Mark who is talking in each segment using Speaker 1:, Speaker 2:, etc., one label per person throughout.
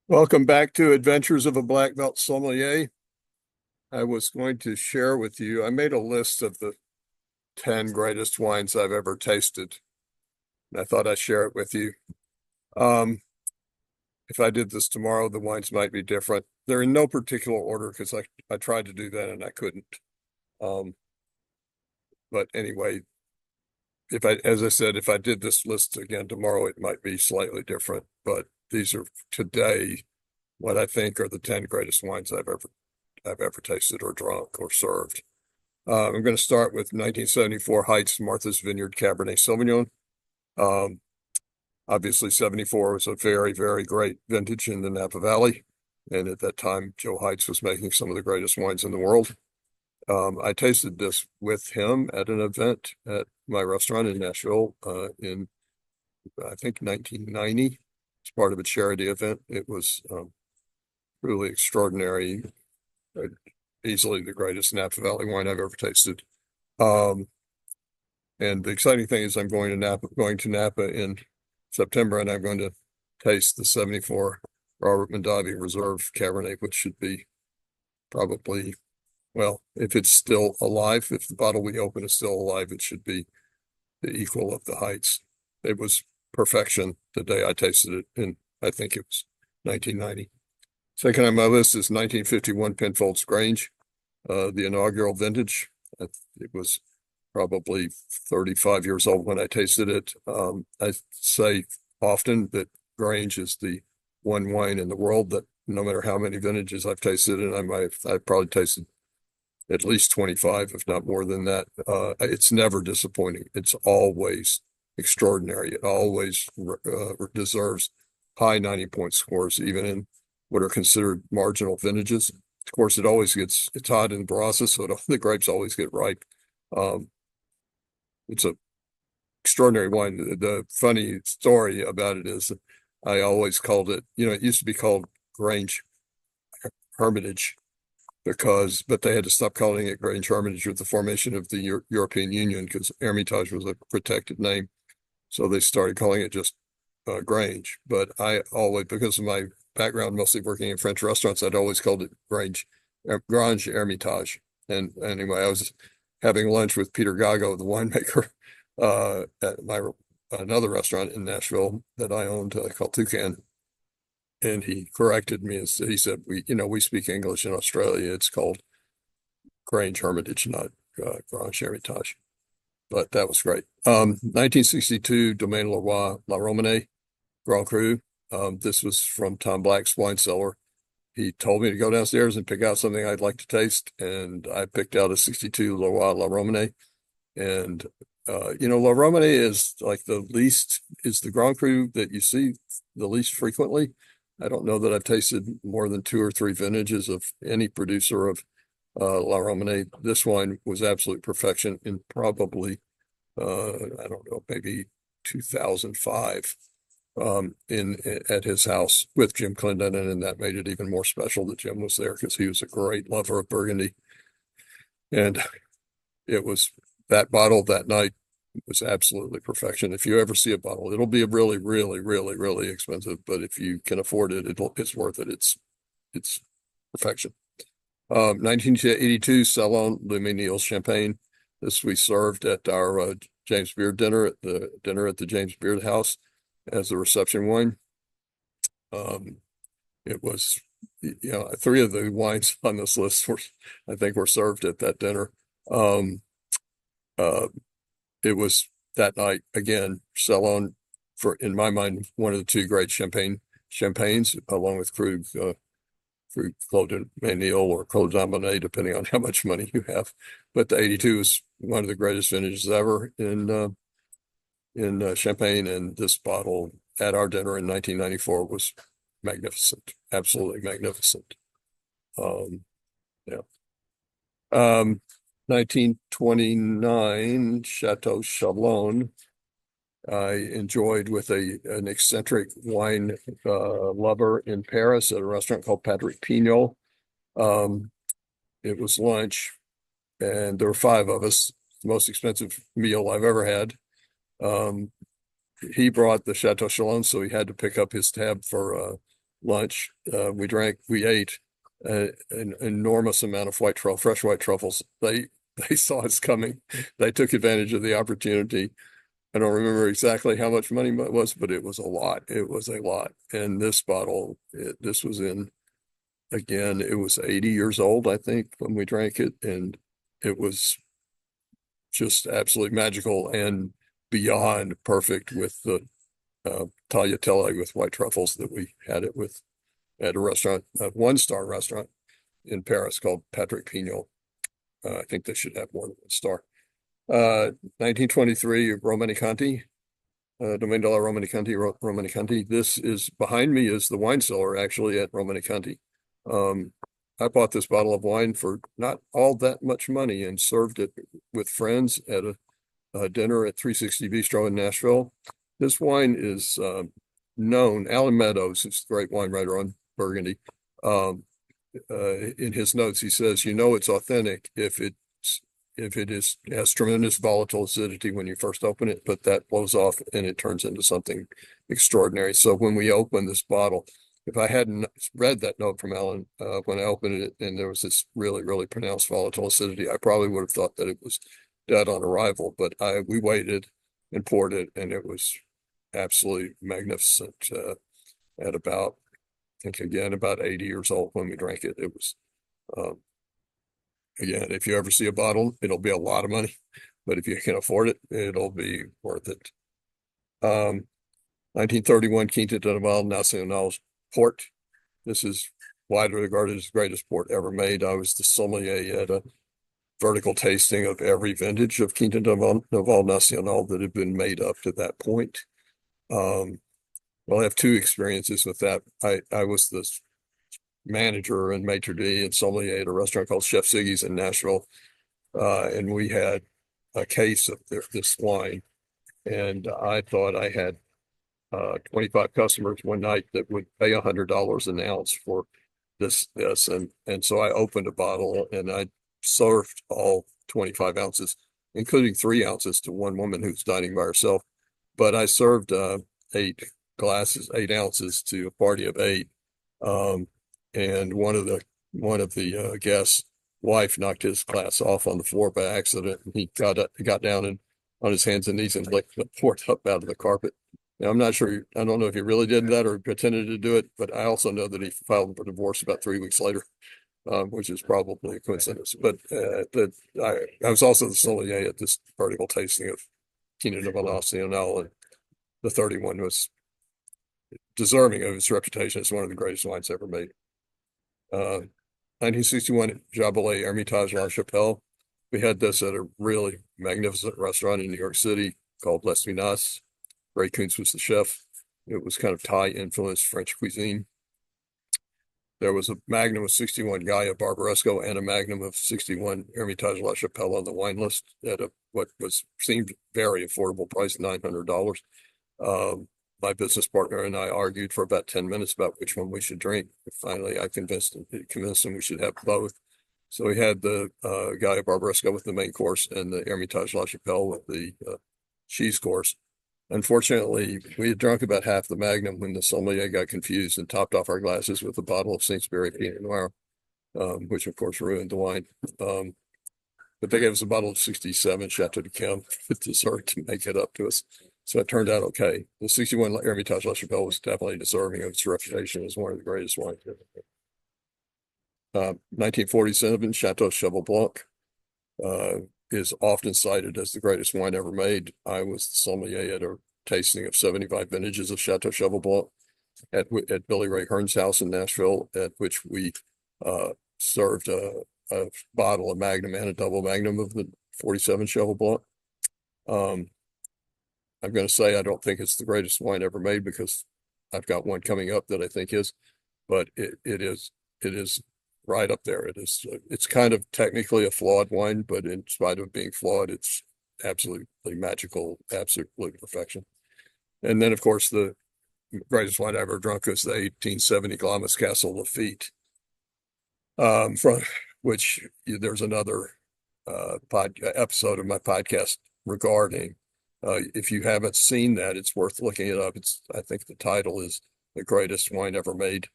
Speaker 1: Welcome back to Adventures of a Black Belt Sommelier. I was going to share with you, I made a list of the 10 greatest wines I've ever tasted. And I thought I'd share it with you. If I did this tomorrow, the wines might be different. They're in no particular order because I tried to do that and I couldn't. But anyway, as I said, if I did this list again tomorrow, it might be slightly different. But these are today what I think are the 10 greatest wines I've ever tasted or drunk or served. I'm going to start with 1974 Heights Martha's Vineyard Cabernet Sauvignon. Obviously, 74 was a very, very great vintage in the Napa Valley. And at that time, Joe Heights was making some of the greatest wines in the world. I tasted this with him at an event at my restaurant in Nashville in, I think, 1990. It's part of a charity event. It was really extraordinary. Easily the greatest Napa Valley wine I've ever tasted. And the exciting thing is I'm going to Napa in September, and I'm going to taste the 74 Robert Mondavi Reserve Cabernet, which should be probably, well, if it's still alive, if the bottle we open is still alive, it should be the equal of the Heights. It was perfection the day I tasted it, and I think it was 1990. Second on my list is 1951 Penfolds Grange, the inaugural vintage. It was probably 35 years old when I tasted it. I say often that Grange is the one wine in the world that no matter how many vintages I've tasted, and I've probably tasted at least 25, if not more than that. It's never disappointing. It's always extraordinary. It always deserves high 90-point scores, even in what are considered marginal vintages. Of course, it's hot in Barossa, so the grapes always get ripe. It's a extraordinary wine. The funny story about it is I always called it, it used to be called Grange Hermitage but they had to stop calling it Grange Hermitage with the formation of the European Union because Hermitage was a protected name. So they started calling it just Grange. But I always, because of my background, mostly working in French restaurants, I'd always called it Grange Hermitage. And anyway, I was having lunch with Peter Gago, the winemaker, at another restaurant in Nashville that I owned called Toucan. And he corrected me and he said, we speak English in Australia. It's called Grange Hermitage, not Grange Hermitage. But that was great. 1962 Domaine Leroy La Romanée Grand Cru. This was from Tom Black's wine cellar. He told me to go downstairs and pick out something I'd like to taste. And I picked out a 62 Leroy La Romanée. And, La Romanée is like the Grand Cru that you see the least frequently. I don't know that I've tasted more than 2 or 3 vintages of any producer of La Romanée. This wine was absolute perfection in probably, I don't know, maybe 2005 at his house with Jim Clendenin, and that made it even more special that Jim was there because he was a great lover of Burgundy. And it was that bottle that night was absolutely perfection. If you ever see a bottle, it'll be really, really, really, really expensive, but if you can afford it, it's worth it. It's perfection. 1982 Salon Le Mesnil Champagne. This we served at our James Beard dinner at the James Beard House as a reception wine. It was, 3 of the wines on this list I think were served at that dinner. It was that night again, Salon, in my mind, one of the 2 great champagnes, along with Krug, for Clos de Menil or Clos d'Ambonnet, depending on how much money you have. But the 82 is one of the greatest vintages ever in Champagne, and this bottle at our dinner in 1994 was magnificent, absolutely magnificent. Yeah. 1929 Chateau Chalon. I enjoyed with an eccentric wine lover in Paris at a restaurant called Patrick Pignol. It was lunch, and there were five of us. The most expensive meal I've ever had. He brought the Chateau Chalon, so he had to pick up his tab for lunch. We ate an enormous amount of fresh white truffles. They saw us coming. They took advantage of the opportunity. I don't remember exactly how much money it was, but it was a lot. It was a lot. And this bottle, this was again, it was 80 years old, I think, when we drank it. And it was just absolutely magical and beyond perfect with the tagliatelle with white truffles that we had it with at a restaurant, a one-star restaurant in Paris called Patrick Pignol. I think they should have more than one star. 1923, Romanée-Conti, Domaine de la Romanée-Conti. This is behind me is the wine cellar actually at Romanée-Conti. I bought this bottle of wine for not all that much money and served it with friends at a dinner at 360 Bistro in Nashville. This wine is known. Alan Meadows, who's a great wine writer on Burgundy, in his notes, he says, it's authentic if it has tremendous volatile acidity when you first open it, but that blows off and it turns into something extraordinary. So when we open this bottle, if I hadn't read that note from Alan when I opened it and there was this really, really pronounced volatile acidity, I probably would have thought that it was dead on arrival. But we waited and poured it, and it was absolutely magnificent. At about, I think again, about 80 years old when we drank it. It was again, if you ever see a bottle, it'll be a lot of money, but if you can afford it, it'll be worth it. 1931 Quinta do Naval Nacional port. This is widely regarded as the greatest port ever made. I was the sommelier at a vertical tasting of every vintage of Quinta do Naval Nacional that had been made up to that point. Well, I have two experiences with that. I was the manager and maitre d' and sommelier at a restaurant called Chef Siggy's in Nashville. And we had a case of this wine. And I thought I had 25 customers one night that would pay $100 an ounce for this. And so I opened a bottle and I served all 25 ounces, including 3 ounces to one woman who's dining by herself. But I served 8 ounces to a party of 8. And one of the guests' wife knocked his glass off on the floor by accident. And he got down and on his hands and knees and licked the port up out of the carpet. Now, I'm not sure. I don't know if he really did that or pretended to do it, but I also know that he filed for divorce about 3 weeks later, which is probably a coincidence. But I was also the sommelier at this vertical tasting of Quinta do Nacional, and the 31 was deserving of its reputation as one of the greatest wines ever made. 1961 Jabolet Hermitage La Chapelle. We had this at a really magnificent restaurant in New York City called Les Minas. Ray Kuntz was the chef. It was kind of Thai influenced French cuisine. There was a magnum of 61 Gaia Barbaresco and a magnum of 61 Hermitage La Chapelle on the wine list at what seemed very affordable price, $900. My business partner and I argued for about 10 minutes about which one we should drink. Finally, I convinced him we should have both. So we had the Gaia Barbaresco with the main course and the Hermitage La Chapelle with the cheese course. Unfortunately, we had drunk about half the magnum when the sommelier got confused and topped off our glasses with a bottle of Saint-Spirit Pinot Noir, which of course ruined the wine. But they gave us a bottle of 67 Chateau d'Yquem with dessert to make it up to us. So it turned out okay. The 61 Hermitage La Chapelle was definitely deserving of its reputation as one of the greatest wines ever made. 1947 Chateau Cheval Blanc is often cited as the greatest wine ever made. I was the sommelier at a tasting of 75 vintages of Chateau Cheval Blanc. at Billy Ray Hearn's house in Nashville, at which we served a bottle of Magnum and a double Magnum of the 47 Cheval Blanc. I'm going to say I don't think it's the greatest wine ever made because I've got one coming up that I think is, but it is right up there. It's kind of technically a flawed wine, but in spite of being flawed, it's absolutely magical, absolutely perfection. And then, of course, the greatest wine I ever drunk was the 1870 Glamis Castle Lafite, from which there's another episode of my podcast regarding. If you haven't seen that, it's worth looking it up. I think the title is The Greatest Wine Ever Made,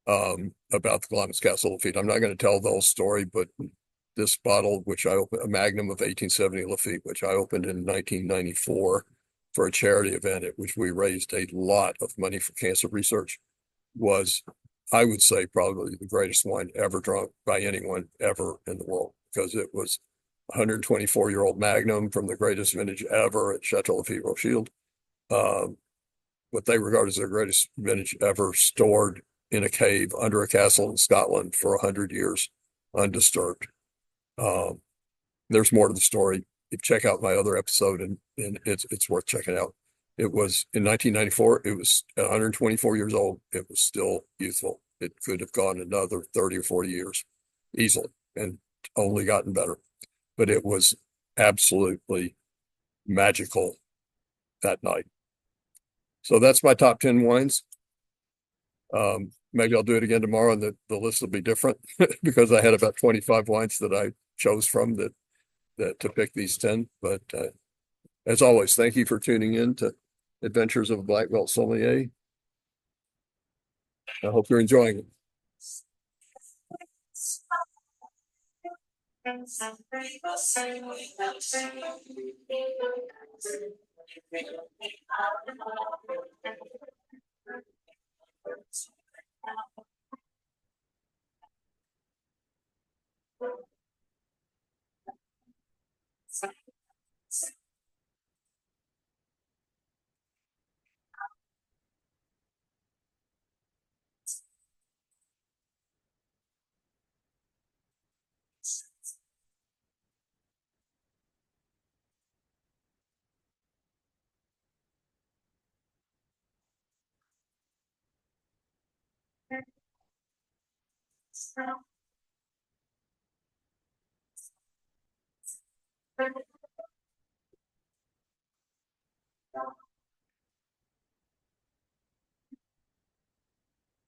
Speaker 1: about the Glamis Castle Lafite. I'm not going to tell the whole story, but this bottle, which I opened, a Magnum of 1870 Lafite, which I opened in 1994 for a charity event at which we raised a lot of money for cancer research, was, I would say, probably the greatest wine ever drunk by anyone ever in the world, because it was 124-year-old Magnum from the greatest vintage ever at Chateau Lafite Rothschild. What they regard as their greatest vintage ever, stored in a cave under a castle in Scotland for 100 years undisturbed. There's more to the story. You check out my other episode, and it's worth checking out. It was in 1994. It was 124 years old. It was still youthful. It could have gone another 30 or 40 years easily and only gotten better. But it was absolutely magical that night. So that's my top 10 wines. Maybe I'll do it again tomorrow and the list will be different because I had about 25 wines that I chose from that to pick these 10. But as always, thank you for tuning in to Adventures of a Black Belt Sommelier. I hope you're enjoying it.